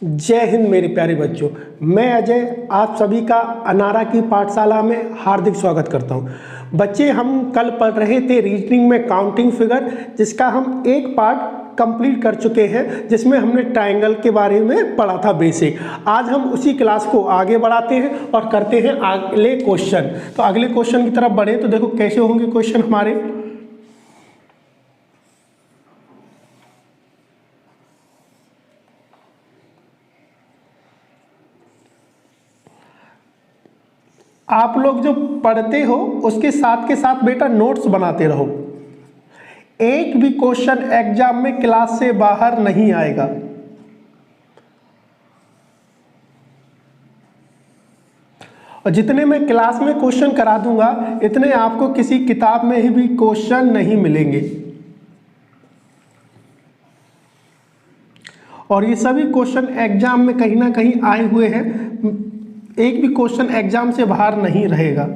जय हिंद मेरे प्यारे बच्चों। मैं अजय आप सभी का अनारा की पाठशाला में हार्दिक स्वागत करता हूं। बच्चे, हम कल पढ़ रहे थे रीजनिंग में काउंटिंग फिगर, जिसका हम एक पार्ट कंप्लीट कर चुके हैं, जिसमें हमने ट्रायंगल के बारे में पढ़ा था बेसिक। आज हम उसी क्लास को आगे बढ़ाते हैं और करते हैं अगले क्वेश्चन। तो अगले क्वेश्चन की तरफ बढ़े तो देखो कैसे होंगे क्वेश्चन हमारे। आप लोग जो पढ़ते हो उसके साथ के साथ बेटा नोट्स बनाते रहो। एक भी क्वेश्चन एग्जाम में क्लास से बाहर नहीं आएगा। और जितने मैं क्लास में क्वेश्चन करा दूंगा इतने आपको किसी किताब में ही भी क्वेश्चन नहीं मिलेंगे। और ये सभी क्वेश्चन एग्जाम में कहीं ना कहीं आए हुए हैं। एक भी क्वेश्चन एग्जाम से बाहर नहीं रहेगा।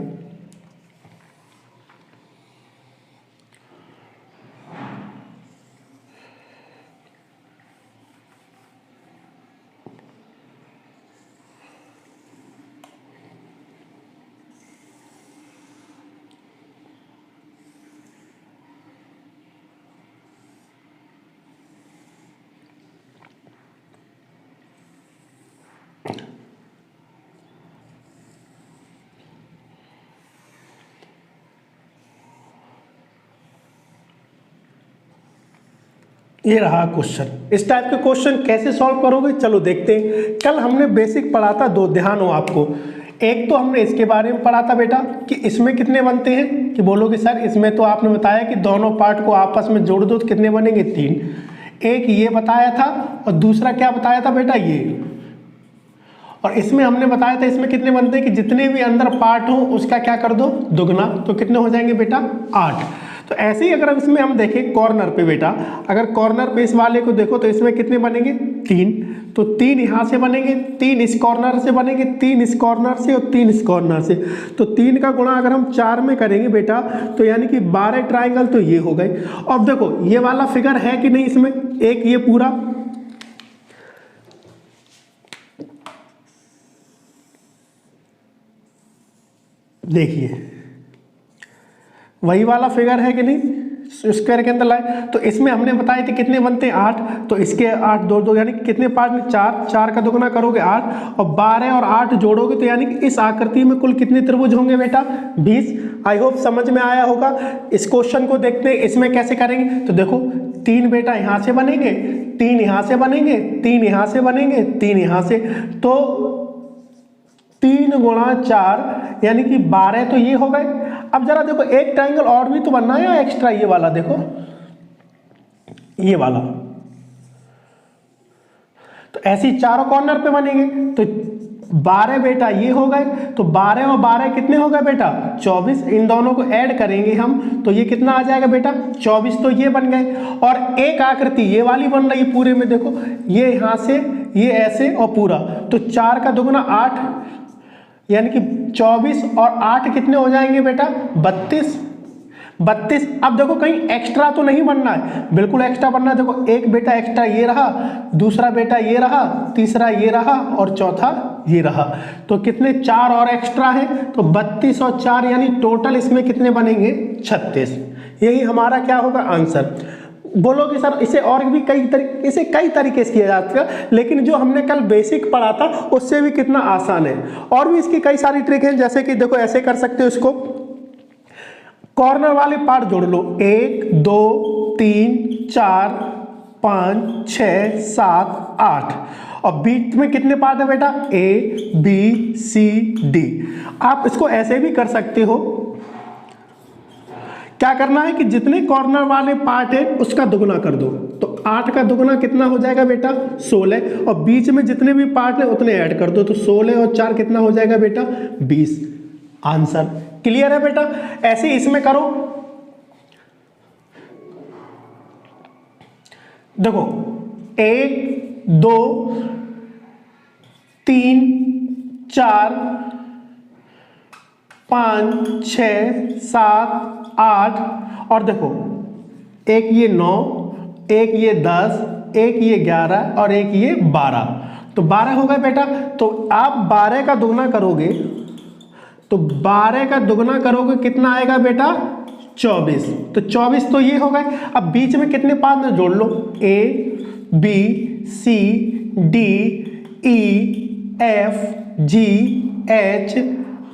ये रहा क्वेश्चन। इस टाइप के क्वेश्चन कैसे सॉल्व करोगे, चलो देखते हैं। कल हमने बेसिक पढ़ा था दो, ध्यान हो आपको। एक तो हमने इसके बारे में पढ़ा था बेटा कि इसमें कितने बनते हैं, कि बोलोगे सर इसमें तो आपने बताया कि दोनों पार्ट को आपस में जोड़ दो तो कितने बनेंगे, 3। एक ये बताया था और दूसरा क्या बताया था बेटा, ये। और इसमें हमने बताया था इसमें कितने बनते हैं कि जितने भी अंदर पार्ट हो उसका क्या कर दो, दुगना। तो कितने हो जाएंगे बेटा, 8। तो ऐसे ही अगर इसमें हम देखें कॉर्नर पे बेटा, अगर कॉर्नर पे इस वाले को देखो तो इसमें कितने बनेंगे, 3। तो 3 यहाँ से बनेंगे, 3 इस कॉर्नर से बनेंगे, 3 इस कॉर्नर से और 3 इस कॉर्नर से। तो 3 का गुणा अगर हम 4 में करेंगे बेटा तो यानी कि 12 ट्राइंगल तो ये हो गए। अब देखो ये वाला फिगर है कि नहीं इसमें, एक ये पूरा, देखिए वही वाला फिगर है कि नहीं, स्क्वायर के अंदर लाए। तो इसमें हमने बताए थे कितने बनते हैं, 8। तो इसके 8 दो दो यानी कि कितने पार्ट में, 4। 4 का दुगुना करोगे 8 और 12 और 8 जोड़ोगे तो यानी कि इस आकृति में कुल कितने त्रिभुज होंगे बेटा, 20। आई होप समझ में आया होगा। इस क्वेश्चन को देखते हैं इसमें कैसे करेंगे। तो देखो 3 बेटा यहाँ से बनेंगे, 3 यहाँ से बनेंगे, 3 यहाँ से बनेंगे, 3 यहाँ से। तो 3 गुणा 4 यानी कि 12 तो ये हो गए। अब जरा देखो एक ट्रायंगल और भी तो बनना है एक्स्ट्रा, ये वाला देखो, ये वाला। तो ऐसे ही चारों कॉर्नर पे बनेंगे। तो 12 बेटा ये हो गए। तो 12 और 12 कितने हो गए बेटा, 24। इन दोनों को ऐड करेंगे हम तो ये कितना आ जाएगा बेटा, 24। तो ये बन गए। और एक आकृति ये वाली बन रही है पूरे में, देखो ये यहाँ से ये ऐसे और पूरा। तो 4 का दुगुना 8 यानी कि 24 और 8 कितने हो जाएंगे बेटा, 32। 32। अब देखो कहीं एक्स्ट्रा तो नहीं बनना है, बिल्कुल एक्स्ट्रा बनना है। देखो एक बेटा एक्स्ट्रा ये रहा, दूसरा बेटा ये रहा, तीसरा ये रहा और चौथा ये रहा। तो कितने, 4 और एक्स्ट्रा है। तो 32 और 4 यानी टोटल इसमें कितने बनेंगे, 36। यही हमारा क्या होगा आंसर। बोलोगे सर इसे और भी कई तरीके से किया जाता है, लेकिन जो हमने कल बेसिक पढ़ा था उससे भी कितना आसान है। और भी इसकी कई सारी ट्रिक हैं, जैसे कि देखो ऐसे कर सकते हो इसको, कॉर्नर वाले पार्ट जोड़ लो, 1 2 3 4 5 6 7 8 और बीच में कितने पार्ट है बेटा, A B C D। आप इसको ऐसे भी कर सकते हो। क्या करना है कि जितने कॉर्नर वाले पार्ट है उसका दुगुना कर दो। तो 8 का दुगुना कितना हो जाएगा बेटा, 16। और बीच में जितने भी पार्ट है उतने ऐड कर दो। तो 16 और 4 कितना हो जाएगा बेटा, 20। आंसर क्लियर है बेटा। ऐसे इसमें करो, देखो 1 2 3 4 5 6 7 8 और देखो एक ये 9, एक ये 10, एक ये 11 और एक ये 12। तो 12 हो गए बेटा। तो आप 12 का दुगना करोगे तो 12 का दुगना करोगे कितना आएगा बेटा 24। तो 24 तो ये हो गए। अब बीच में कितने पार्ट जोड़ लो, A B C D E F G H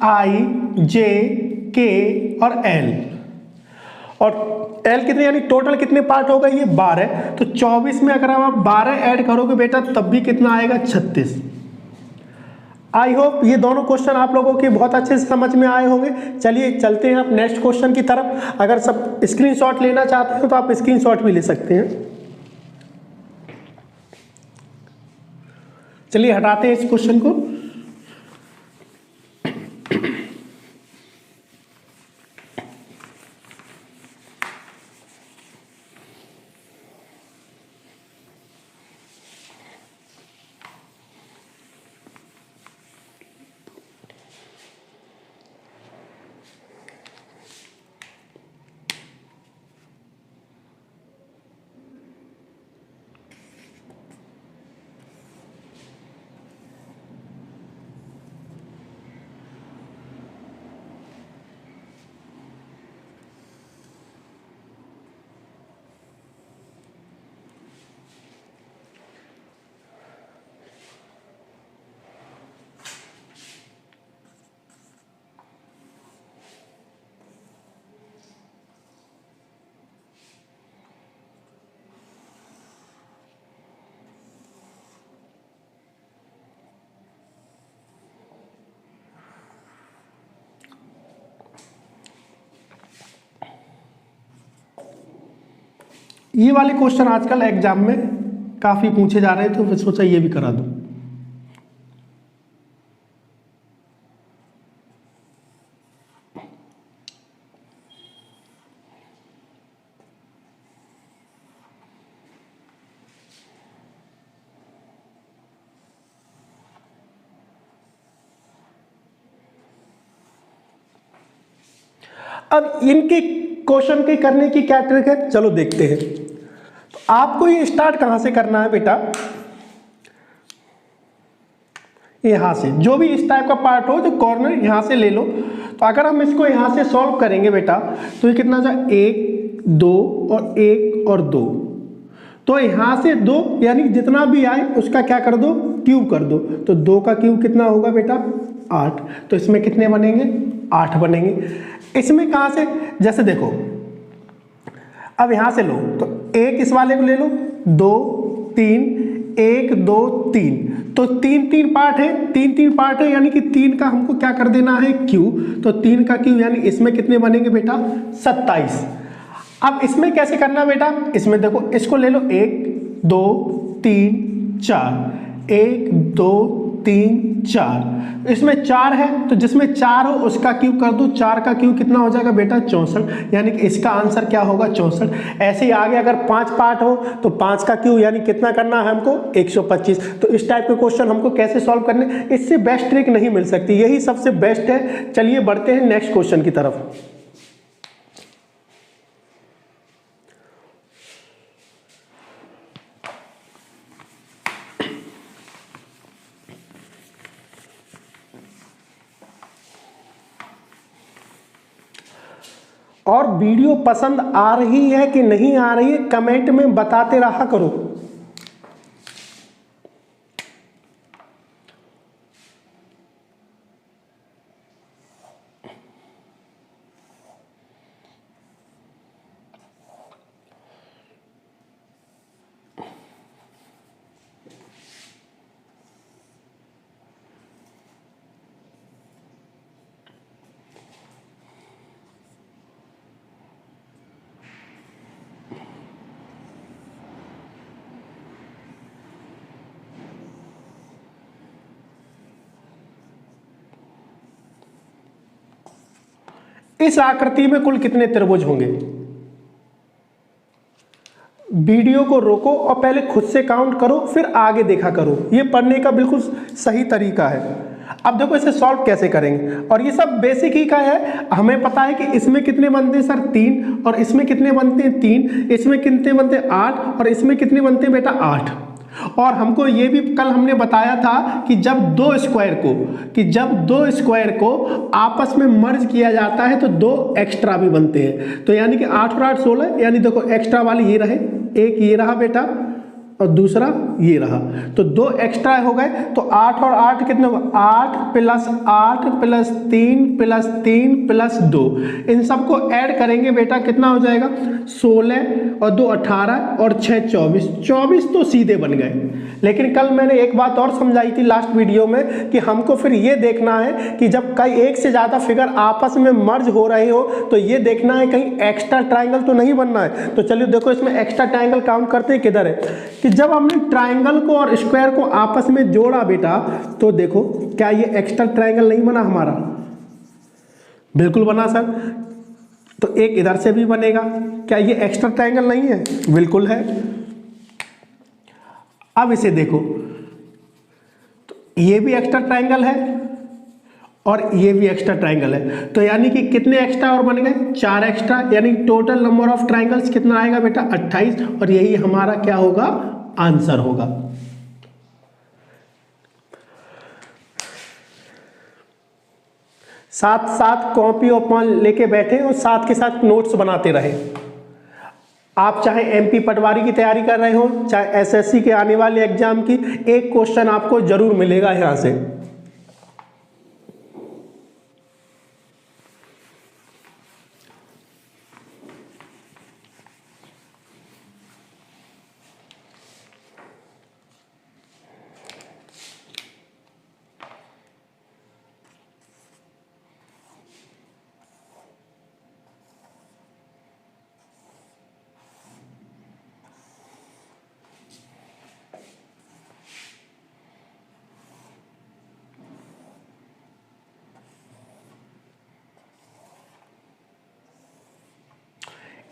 I J K और L। और L कितने यानी टोटल कितने पार्ट हो गए ये 12। तो 24 में अगर आप 12 ऐड करोगे बेटा तब भी कितना आएगा 36। आई होप ये दोनों क्वेश्चन आप लोगों के बहुत अच्छे से समझ में आए होंगे। चलिए चलते हैं आप नेक्स्ट क्वेश्चन की तरफ। अगर सब स्क्रीनशॉट लेना चाहते हो तो आप स्क्रीनशॉट भी ले सकते हैं। चलिए हटाते हैं इस क्वेश्चन को। ये वाले क्वेश्चन आजकल एग्जाम में काफ़ी पूछे जा रहे हैं तो मैं सोचा ये भी करा दूं। अब इनके क्वेश्चन के करने की क्या ट्रिक है चलो देखते हैं। तो आपको ये स्टार्ट कहां से करना है बेटा, यहां से। जो भी इस टाइप का पार्ट हो जो कॉर्नर यहां से ले लो। तो अगर हम इसको यहां से सॉल्व करेंगे बेटा तो ये कितना जा 1 2 और 1 और 2। तो यहां से 2 यानी जितना भी आए उसका क्या कर दो क्यूब कर दो। तो 2 का क्यूब कितना होगा बेटा 8। तो इसमें कितने बनेंगे 8 बनेंगे। इसमें कहां से जैसे देखो अब यहां से लो तो 1 इस वाले को ले लो 2 3 1 2 3। तो 3 पार्ट है 3 पार्ट है यानी कि 3 का हमको क्या कर देना है क्यूब। तो 3 का क्यूब यानी इसमें कितने बनेंगे बेटा 27। अब इसमें कैसे करना बेटा, इसमें देखो इसको ले लो 1 2 3 4 1 2 3 4। इसमें 4 है तो जिसमें 4 हो उसका क्यूब कर दो। 4 का क्यूब कितना हो जाएगा बेटा 64 यानी कि इसका आंसर क्या होगा 64। ऐसे ही आगे अगर 5 पार्ट हो तो 5 का क्यूब यानी कितना करना है हमको 125। तो इस टाइप के क्वेश्चन हमको कैसे सॉल्व करने, इससे बेस्ट ट्रिक नहीं मिल सकती, यही सबसे बेस्ट है। चलिए बढ़ते हैं नेक्स्ट क्वेश्चन की तरफ। और वीडियो पसंद आ रही है कि नहीं आ रही है कमेंट में बताते रहा करो। इस आकृति में कुल कितने त्रिभुज होंगे। वीडियो को रोको और पहले खुद से काउंट करो फिर आगे देखा करो, ये पढ़ने का बिल्कुल सही तरीका है। अब देखो इसे सॉल्व कैसे करेंगे, और ये सब बेसिक ही का है। हमें पता है कि इसमें कितने बनते हैं सर 3, और इसमें कितने बनते हैं 3, इसमें कितने बनते हैं 8, और इसमें कितने बनते हैं बेटा 8। और हमको ये भी कल हमने बताया था कि जब दो स्क्वायर को आपस में मर्ज किया जाता है तो दो एक्स्ट्रा भी बनते हैं। तो यानी कि 8 और 8 16, यानी देखो एक्स्ट्रा वाले ये रहे, एक ये रहा बेटा और दूसरा ये रहा, तो दो एक्स्ट्रा हो गए। तो 8 और 8 कितने होगा, 8 + 8 + 3 + 3 + 2, इन सबको ऐड करेंगे बेटा कितना हो जाएगा, 16 और 2 18 और 6 24, 24 तो सीधे बन गए। लेकिन कल मैंने एक बात और समझाई थी लास्ट वीडियो में कि हमको फिर ये देखना है कि जब कई एक से ज़्यादा फिगर आपस में मर्ज हो रहे हो तो ये देखना है कहीं एक्स्ट्रा ट्राइंगल तो नहीं बनना है। तो चलिए देखो इसमें एक्स्ट्रा ट्राइंगल काउंट करते हैं किधर है, कि जब हमने ट्राइंगल को और स्क्वायर को आपस में जोड़ा बेटा तो देखो क्या ये एक्स्ट्रा ट्राइंगल नहीं बना हमारा, बिल्कुल बना सर। तो एक इधर से भी बनेगा, क्या ये एक्स्ट्रा ट्राइंगल नहीं है, बिल्कुल है। अब इसे देखो तो ये भी एक्स्ट्रा ट्राइंगल है और ये भी एक्स्ट्रा ट्राइंगल है, तो यानी कि कितने एक्स्ट्रा और बन गए, 4 एक्स्ट्रा, यानी टोटल नंबर ऑफ ट्राइंगल्स कितना आएगा बेटा 28, और यही हमारा क्या होगा, आंसर होगा। साथ साथ कॉपी और पेन लेके बैठे और साथ के साथ नोट्स बनाते रहे। आप चाहे एमपी पटवारी की तैयारी कर रहे हो, चाहे एसएससी के आने वाले एग्जाम की, एक क्वेश्चन आपको जरूर मिलेगा यहां से।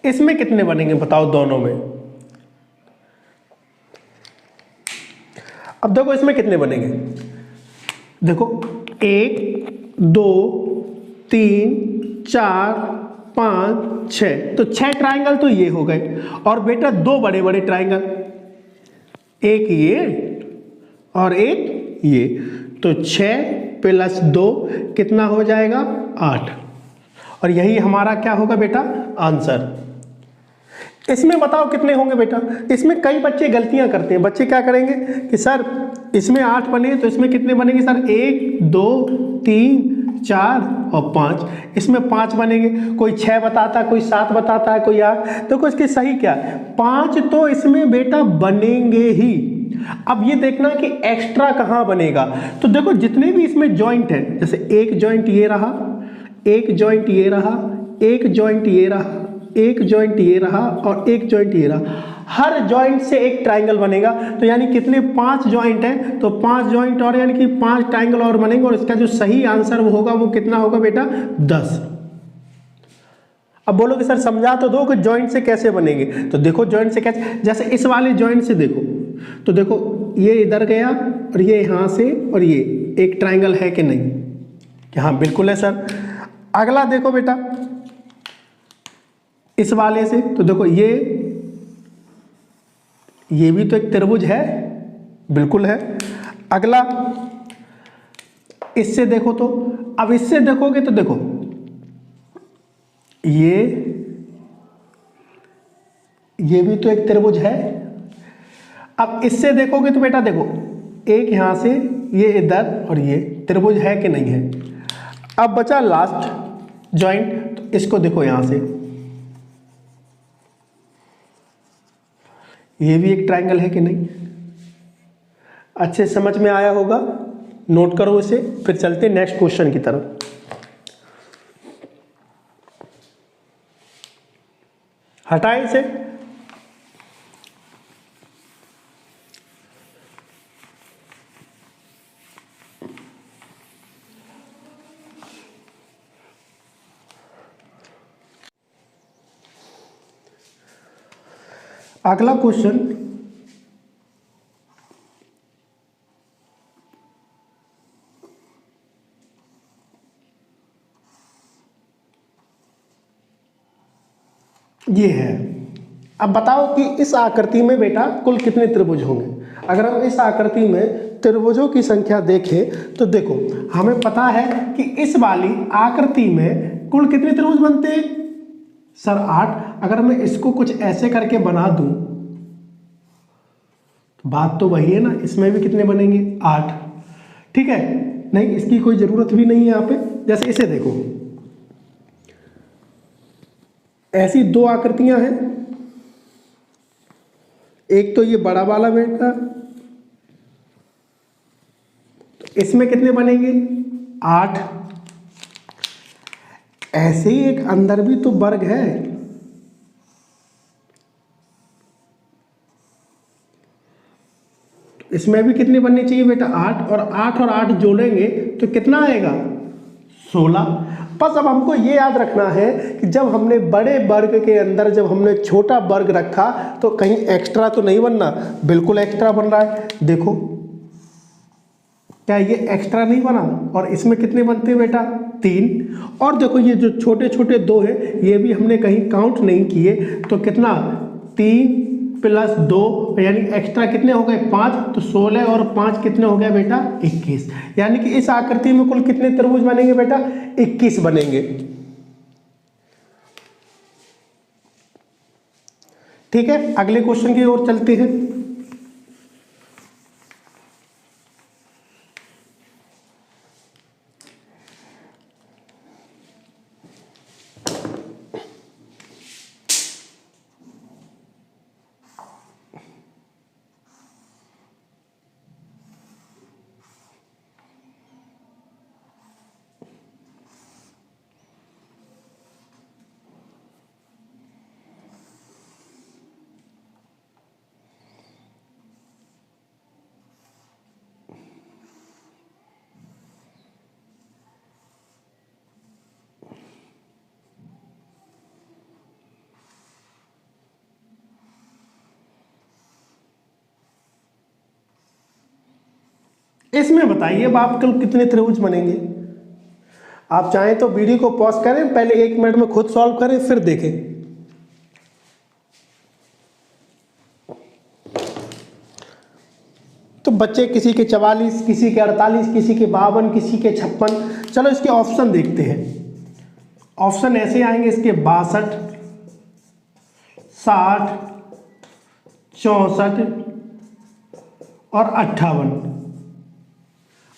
इसमें कितने बनेंगे बताओ दोनों में, अब देखो इसमें कितने बनेंगे, देखो 1 2 3 4 5 6, तो 6 ट्राइंगल तो ये हो गए, और बेटा दो बड़े बड़े ट्राइंगल, एक ये और एक ये, तो 6 + 2 कितना हो जाएगा 8, और यही हमारा क्या होगा बेटा आंसर। इसमें बताओ कितने होंगे बेटा, इसमें कई बच्चे गलतियां करते हैं। बच्चे क्या करेंगे कि सर इसमें 8 बने तो इसमें कितने बनेंगे सर, 1 2 3 4 और 5, इसमें 5 बनेंगे। कोई 6 बताता है, कोई 7 बताता है, कोई 8, तो कुछ के सही क्या है, 5 तो इसमें बेटा बनेंगे ही। अब ये देखना कि एक्स्ट्रा कहाँ बनेगा, तो देखो जितने भी इसमें जॉइंट है, जैसे एक जॉइंट ये रहा, एक जॉइंट ये रहा, एक जॉइंट ये रहा, एक जॉइंट ये रहा और एक जॉइंट ये रहा, हर जॉइंट से एक ट्राइंगल बनेगा। तो यानी कितने 5 जॉइंट हैं, तो 5 जॉइंट और यानी कि 5 ट्राइंगल और बनेंगे, और इसका जो सही आंसर वो होगा वो कितना होगा बेटा 10। अब बोलोगे सर समझा तो दो कि जॉइंट से कैसे बनेंगे, तो देखो जॉइंट से कैसे, जैसे इस वाले जॉइंट से देखो, तो देखो ये इधर गया और ये यहां से, और ये एक ट्राइंगल है कि नहीं, कि हाँ बिल्कुल है सर। अगला देखो बेटा इस वाले से, तो देखो ये भी तो एक त्रिभुज है, बिल्कुल है। अगला इससे देखो, तो अब इससे देखोगे तो देखो ये भी तो एक त्रिभुज है। अब इससे देखोगे तो बेटा देखो एक यहां से, ये इधर, और ये त्रिभुज है कि नहीं है। अब बचा लास्ट जॉइंट, तो इसको देखो यहां से, ये भी एक ट्राइंगल है कि नहीं। अच्छे समझ में आया होगा, नोट करो इसे, फिर चलते नेक्स्ट क्वेश्चन की तरफ। हटाएं इसे। अगला क्वेश्चन ये है, अब बताओ कि इस आकृति में बेटा कुल कितने त्रिभुज होंगे। अगर हम इस आकृति में त्रिभुजों की संख्या देखें तो देखो हमें पता है कि इस वाली आकृति में कुल कितने त्रिभुज बनते हैं सर 8। अगर मैं इसको कुछ ऐसे करके बना दूं तो बात तो वही है ना, इसमें भी कितने बनेंगे 8। ठीक है, नहीं इसकी कोई जरूरत भी नहीं है यहाँ पे। जैसे इसे देखो, ऐसी दो आकृतियां हैं, एक तो ये बड़ा वाला बेटा, तो इसमें कितने बनेंगे 8। ऐसे ही एक अंदर भी तो वर्ग है, तो इसमें भी कितने बनने चाहिए बेटा 8, और 8 और 8 जोड़ेंगे तो कितना आएगा 16। बस अब हमको ये याद रखना है कि जब हमने बड़े वर्ग के अंदर जब हमने छोटा वर्ग रखा तो कहीं एक्स्ट्रा तो नहीं बनना, बिल्कुल एक्स्ट्रा बन रहा है। देखो क्या ये एक्स्ट्रा नहीं बना, और इसमें कितने बनते हैं बेटा 3। और देखो ये जो छोटे छोटे दो है ये भी हमने कहीं काउंट नहीं किए, तो कितना 3 + 2 यानी एक्स्ट्रा कितने हो गए 5, तो 16 और 5 कितने हो गया बेटा 21। यानी कि इस आकृति में कुल कितने त्रिभुज बनेंगे बेटा 21 बनेंगे। ठीक है, अगले क्वेश्चन की ओर चलते हैं। इसमें बताइए अब आप कल कितने त्रिभुज बनेंगे। आप चाहें तो वीडियो को पॉज करें, पहले 1 मिनट में खुद सॉल्व करें फिर देखें। तो बच्चे किसी के 44, किसी के 48, किसी के 52, किसी के 56। चलो इसके ऑप्शन देखते हैं। ऑप्शन ऐसे आएंगे इसके 62, 60, 64 और 58।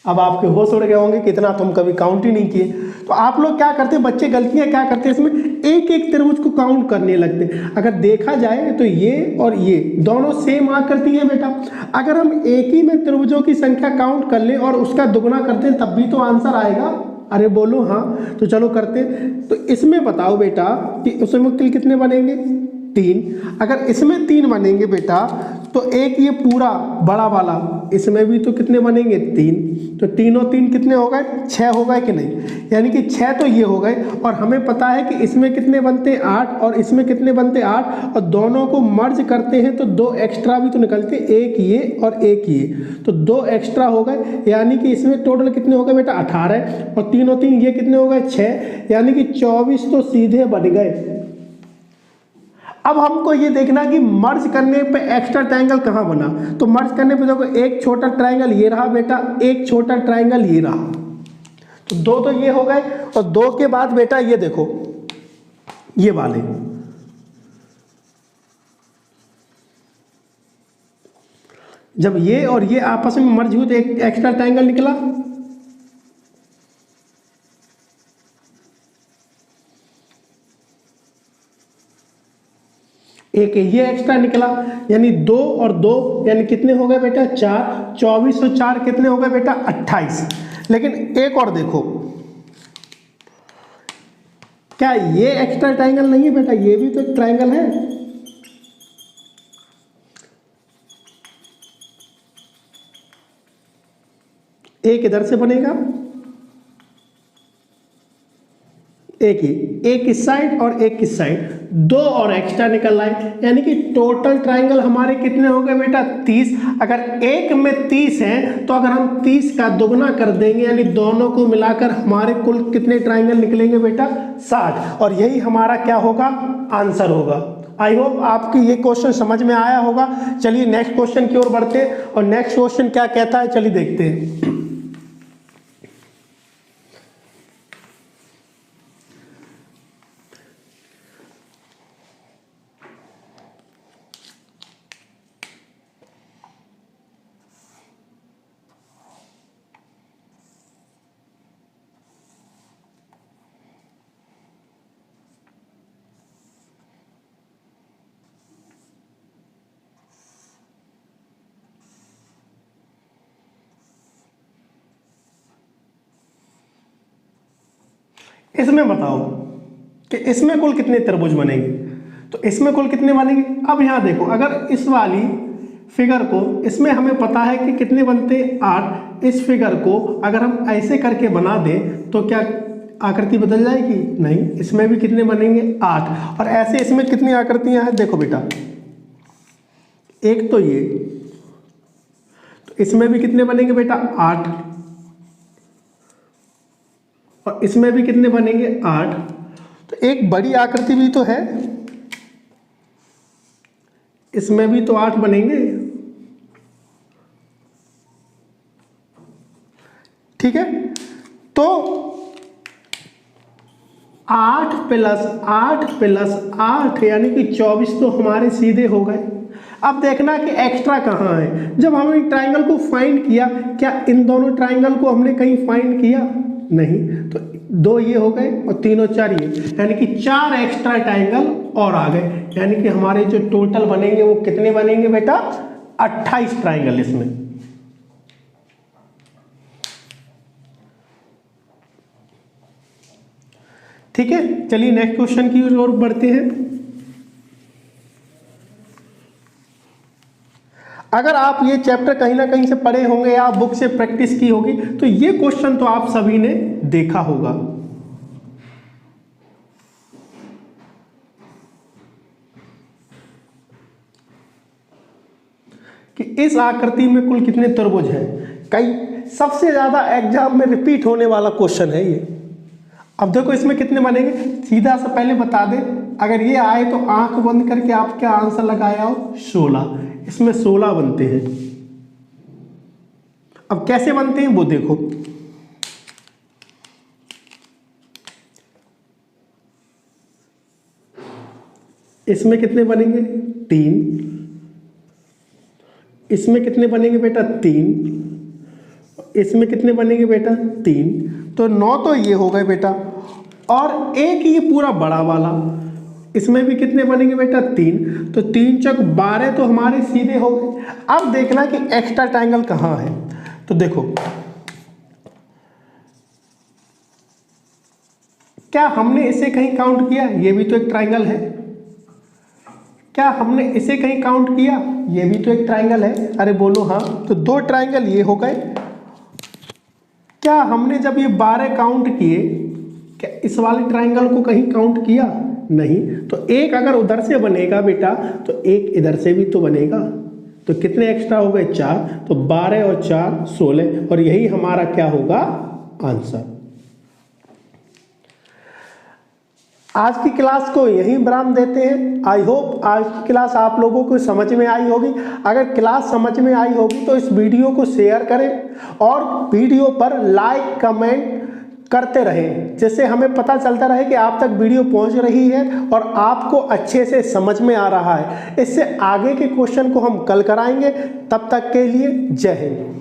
अब आपके होश उड़ गए होंगे कि इतना तुम कभी काउंट ही नहीं किए। तो आप लोग क्या करते हैं, बच्चे गलतियां क्या करते हैं इसमें, एक एक त्रिभुज को काउंट करने लगते हैं। अगर देखा जाए तो ये और ये दोनों सेम आकृति है बेटा। अगर हम एक ही में त्रिभुजों की संख्या काउंट कर ले और उसका दुगना करते हैं तब भी तो आंसर आएगा। अरे बोलो हाँ, तो चलो करते। तो इसमें बताओ बेटा कि उसमें कुल कितने बनेंगे 3। अगर इसमें 3 बनेंगे बेटा तो एक ये पूरा बड़ा वाला इसमें भी तो कितने बनेंगे 3। तो 3 और 3 कितने हो गए 6 हो गए कि नहीं, यानी कि 6 तो ये हो गए। और हमें पता है कि इसमें कितने बनते 8 और इसमें कितने बनते 8, और दोनों को मर्ज करते हैं तो 2 एक्स्ट्रा भी तो निकलते, एक ये और एक ये, तो 2 एक्स्ट्रा हो गए। यानी कि इसमें टोटल कितने हो गए बेटा 18, और 3 और 3 ये कितने हो गए 6, यानी कि 24 तो सीधे बन गए। अब हमको ये देखना कि मर्ज करने पे एक्स्ट्रा ट्रायंगल कहाँ बना। तो मर्ज करने पे देखो एक छोटा ट्रायंगल ये रहा बेटा, एक छोटा ट्रायंगल ये रहा, तो 2 तो ये हो गए। और 2 के बाद बेटा ये देखो ये वाले, जब ये और ये आपस में मर्ज हुए तो एक एक्स्ट्रा ट्रायंगल निकला। एक ये एक्स्ट्रा निकला, यानी 2 और 2 यानी कितने हो गए बेटा 4। 24 और 4 कितने हो गए बेटा 28। लेकिन एक और देखो, क्या ये एक्स्ट्रा ट्रायंगल नहीं है बेटा, ये भी तो ट्रायंगल है। एक इधर से बनेगा, एक इस साइड और एक इस साइड, 2 और एक्स्ट्रा निकल आए। यानी कि टोटल ट्रायंगल हमारे कितने हो गए बेटा 30। अगर एक में 30 है तो अगर हम 30 का दुगना कर देंगे यानी दोनों को मिलाकर हमारे कुल कितने ट्रायंगल निकलेंगे बेटा 60। और यही हमारा क्या होगा आंसर होगा। आई होप आपकी ये क्वेश्चन समझ में आया होगा। चलिए नेक्स्ट क्वेश्चन की ओर बढ़ते हैं और नेक्स्ट क्वेश्चन क्या कहता है, चलिए देखते हैं। इसमें बताओ कि इसमें कुल कितने त्रिभुज बनेंगे। तो इसमें कुल कितने बनेंगे। अब यहाँ देखो, अगर इस वाली फिगर को, इसमें हमें पता है कि कितने बनते हैं 8। इस फिगर को अगर हम ऐसे करके बना दें तो क्या आकृति बदल जाएगी, नहीं। इसमें भी कितने बनेंगे 8। और ऐसे इसमें कितनी आकृतियां हैं, देखो बेटा, एक तो ये, तो इसमें भी कितने बनेंगे बेटा 8, और इसमें भी कितने बनेंगे 8। तो एक बड़ी आकृति भी तो है, इसमें भी तो 8 बनेंगे, ठीक है। तो 8 + 8 यानी कि 24 तो हमारे सीधे हो गए। अब देखना कि एक्स्ट्रा कहाँ है। जब हमने ट्राइंगल को फाइंड किया, क्या इन दोनों ट्राइंगल को हमने कहीं फाइंड किया, नहीं। तो 2 ये हो गए और 3 और 4 ये, यानी कि 4 एक्स्ट्रा ट्राइंगल और आ गए। यानी कि हमारे जो टोटल बनेंगे वो कितने बनेंगे बेटा 28 ट्राइंगल इसमें। ठीक है, चलिए नेक्स्ट क्वेश्चन की ओर बढ़ते हैं। अगर आप ये चैप्टर कहीं ना कहीं से पढ़े होंगे या बुक से प्रैक्टिस की होगी तो ये क्वेश्चन तो आप सभी ने देखा होगा कि इस आकृति में कुल कितने त्रिभुज हैं। कई सबसे ज्यादा एग्जाम में रिपीट होने वाला क्वेश्चन है ये। अब देखो इसमें कितने बनेंगे, सीधा सा पहले बता दे, अगर ये आए तो आंख बंद करके आप क्या आंसर लगाया हो 16। इसमें 16 बनते हैं। अब कैसे बनते हैं वो देखो, इसमें कितने बनेंगे 3, इसमें कितने बनेंगे बेटा 3, इसमें कितने बनेंगे बेटा 3, तो 9 तो ये हो गए बेटा। और एक ये पूरा बड़ा वाला, इसमें भी कितने बनेंगे बेटा 3, तो 3 चौक 12 तो हमारे सीधे हो गए। अब देखना कि एक्स्ट्रा ट्रायंगल कहाँ है। तो देखो क्या हमने इसे कहीं काउंट किया, ये भी तो एक ट्रायंगल है। क्या हमने इसे कहीं काउंट किया, ये भी तो एक ट्रायंगल है। अरे बोलो हाँ, तो 2 ट्रायंगल ये हो गए। क्या हमने जब ये 12 काउंट किए, क्या इस वाले ट्रायंगल को कहीं काउंट किया, नहीं। तो एक अगर उधर से बनेगा बेटा तो एक इधर से भी तो बनेगा। तो कितने एक्स्ट्रा हो गए 4, तो 12 और 4 16, और यही हमारा क्या होगा आंसर। आज की क्लास को यहीं विराम देते हैं। आई होप आज की क्लास आप लोगों को समझ में आई होगी। अगर क्लास समझ में आई होगी तो इस वीडियो को शेयर करें और वीडियो पर लाइक कमेंट करते रहें, जिससे हमें पता चलता रहे कि आप तक वीडियो पहुंच रही है और आपको अच्छे से समझ में आ रहा है। इससे आगे के क्वेश्चन को हम कल कराएंगे। तब तक के लिए जय हिंद।